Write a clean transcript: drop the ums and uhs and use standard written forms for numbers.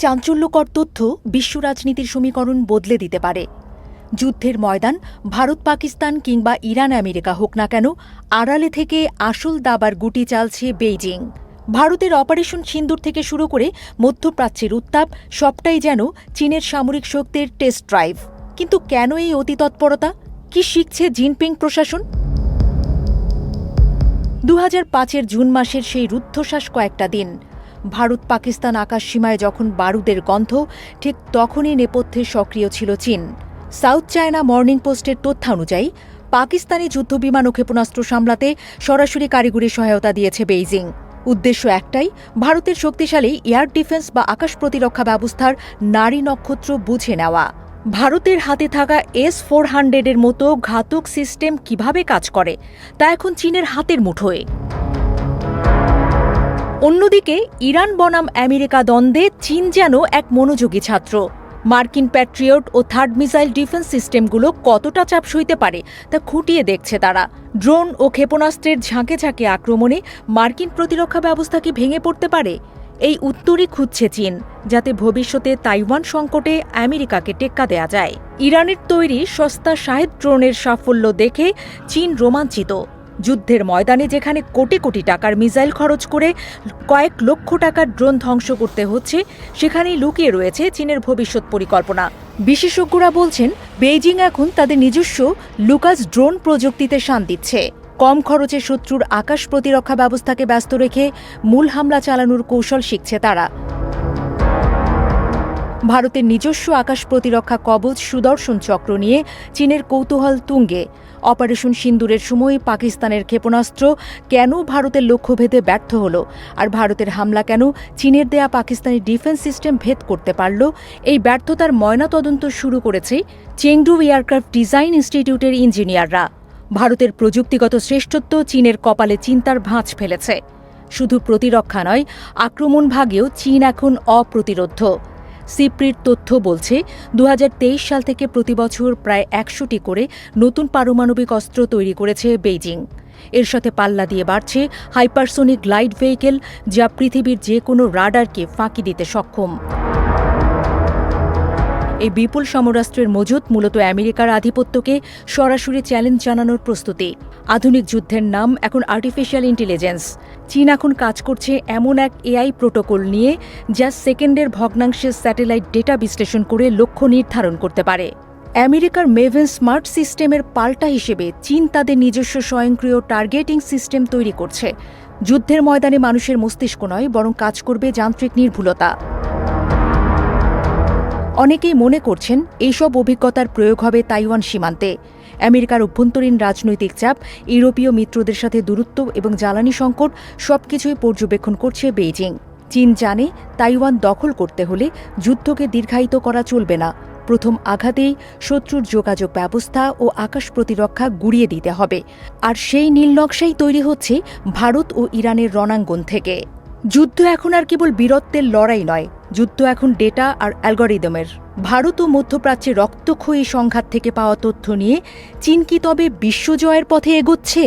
চাঞ্চল্যকর তথ্য বিশ্ব রাজনীতির সমীকরণ বদলে দিতে পারে। যুদ্ধের ময়দান ভারত পাকিস্তান কিংবা ইরান আমেরিকা হোক না কেন, আড়ালে থেকে আসল দাবার গুটি চালছে বেইজিং। ভারতের অপারেশন সিন্দুর থেকে শুরু করে মধ্যপ্রাচ্যের উত্তাপ সবটাই যেন চীনের সামরিক শক্তির টেস্ট ড্রাইভ। কিন্তু কেন এই অতিতৎপরতা? কি শিখছে জিনপিং প্রশাসন? 2005-এর জুন মাসের সেই রুদ্ধশ্বাস কয়েকটা দিন। ভারত পাকিস্তান আকাশসীমায় যখন বারুদের গন্ধ, ঠিক তখনই নেপথ্যে সক্রিয় ছিল চীন। সাউথ চায়না মর্নিং পোস্টের তথ্যানুযায়ী পাকিস্তানি যুদ্ধবিমান ও ক্ষেপণাস্ত্র সামলাতে সরাসরি কারিগরি সহায়তা দিয়েছে বেইজিং। উদ্দেশ্য একটাই, ভারতের শক্তিশালী এয়ার ডিফেন্স বা আকাশ প্রতিরক্ষা ব্যবস্থার নারী নক্ষত্র বুঝে নেওয়া। ভারতের হাতে থাকা S-400-এর মতো ঘাতক সিস্টেম কিভাবে কাজ করে তা এখন চীনের হাতের মুঠোয়। অন্যদিকে ইরান বনাম আমেরিকা দ্বন্দ্বে চীন যেন এক মনোযোগী ছাত্র। মার্কিন প্যাট্রিয়ট ও থার্ড মিসাইল ডিফেন্স সিস্টেমগুলো কতটা চাপ সইতে পারে তা খুঁটিয়ে দেখছে তারা। ড্রোন ও ক্ষেপণাস্ত্রের ঝাঁকে ঝাঁকে আক্রমণে মার্কিন প্রতিরক্ষা ব্যবস্থা কি ভেঙে পড়তে পারে? এই উত্তরই খুঁজছে চীন, যাতে ভবিষ্যতে তাইওয়ান সংকটে আমেরিকাকে টেক্কা দেয়া যায়। ইরানের তৈরি সস্তা শাহেদ ড্রোনের সাফল্য দেখে চীন রোমাঞ্চিত। যুদ্ধের ময়দানে যেখানে কোটি কোটি টাকার মিসাইল খরচ করে কয়েক লক্ষ টাকার ড্রোন ধ্বংস করতে হচ্ছে, সেখানেই লুকিয়ে রয়েছে চীনের ভবিষ্যৎ পরিকল্পনা। বিশেষজ্ঞরা বলছেন, বেইজিং এখন তাদের নিজস্ব লুকাস ড্রোন প্রযুক্তিতে শান দিচ্ছে। কম খরচে শত্রুর আকাশ প্রতিরক্ষা ব্যবস্থাকে ব্যস্ত রেখে মূল হামলা চালানোর কৌশল শিখছে তারা। ভারতের নিজস্ব আকাশ প্রতিরক্ষা কবচ সুদর্শন চক্র নিয়ে চীনের কৌতূহল তুঙ্গে। অপারেশন সিন্দুরের সময় পাকিস্তানের ক্ষেপণাস্ত্র কেন ভারতের লক্ষ্যভেদে ব্যর্থ হল, আর ভারতের হামলা কেন চীনের দেয়া পাকিস্তানি ডিফেন্স সিস্টেম ভেদ করতে পারল, এই ব্যর্থতার ময়নাতদন্ত শুরু করেছে চেংডু এয়ারক্রাফট ডিজাইন ইনস্টিটিউটের ইঞ্জিনিয়াররা। ভারতের প্রযুক্তিগত শ্রেষ্ঠত্ব চীনের কপালে চিন্তার ভাঁজ ফেলেছে। শুধু প্রতিরক্ষা নয়, আক্রমণ ভাগেও চীন এখন অপ্রতিরোধ্য। সিপ্রির তথ্য বলছে, 2023 সাল থেকে প্রতিবছর প্রায় 100টি করে নতুন পারমাণবিক অস্ত্র তৈরি করেছে বেইজিং। এর সাথে পাল্লা দিয়ে বাড়ছে হাইপারসোনিক গ্লাইড ভেহিকেল, যা পৃথিবীর যে কোনো রাডারকে ফাঁকি দিতে সক্ষম। এই বিপুল সমরাস্ত্রের মজুত মূলত আমেরিকার আধিপত্যকে সরাসরি চ্যালেঞ্জ জানানোর প্রস্তুতি। আধুনিক যুদ্ধের নাম এখন আর্টিফিশিয়াল ইন্টেলিজেন্স। চীন এখন কাজ করছে এমন এক এআই প্রোটোকল নিয়ে, যা সেকেন্ডের ভগ্নাংশের স্যাটেলাইট ডেটা বিশ্লেষণ করে লক্ষ্য নির্ধারণ করতে পারে। আমেরিকার মেভেন স্মার্ট সিস্টেমের পাল্টা হিসেবে চীন তাদের নিজস্ব স্বয়ংক্রিয় টার্গেটিং সিস্টেম তৈরি করছে। যুদ্ধের ময়দানে মানুষের মস্তিষ্ক নয়, বরং কাজ করবে যান্ত্রিক নির্ভুলতা। অনেকেই মনে করছেন এইসব অভিজ্ঞতার প্রয়োগ হবে তাইওয়ান সীমান্তে। আমেরিকার অভ্যন্তরীণ রাজনৈতিক চাপ, ইউরোপীয় মিত্রদের সাথে দূরত্ব এবং জ্বালানি সংকট সবকিছুই পর্যবেক্ষণ করছে বেইজিং। চীন জানে, তাইওয়ান দখল করতে হলে যুদ্ধকে দীর্ঘায়িত করা চলবে না। প্রথম আঘাতেই শত্রুর যোগাযোগ ব্যবস্থা ও আকাশ প্রতিরক্ষা গুঁড়িয়ে দিতে হবে। আর সেই নীলনকশাই তৈরি হচ্ছে ভারত ও ইরানের রণাঙ্গন থেকে। যুদ্ধ এখন আর কেবল বীরত্বের লড়াই নয়, যুদ্ধ এখন ডেটা আর অ্যালগরিদমের। ভারত ও মধ্যপ্রাচ্যে রক্তক্ষয়ী সংঘাত থেকে পাওয়া তথ্য নিয়ে চীন কি তবে বিশ্বজয়ের পথে এগোচ্ছে?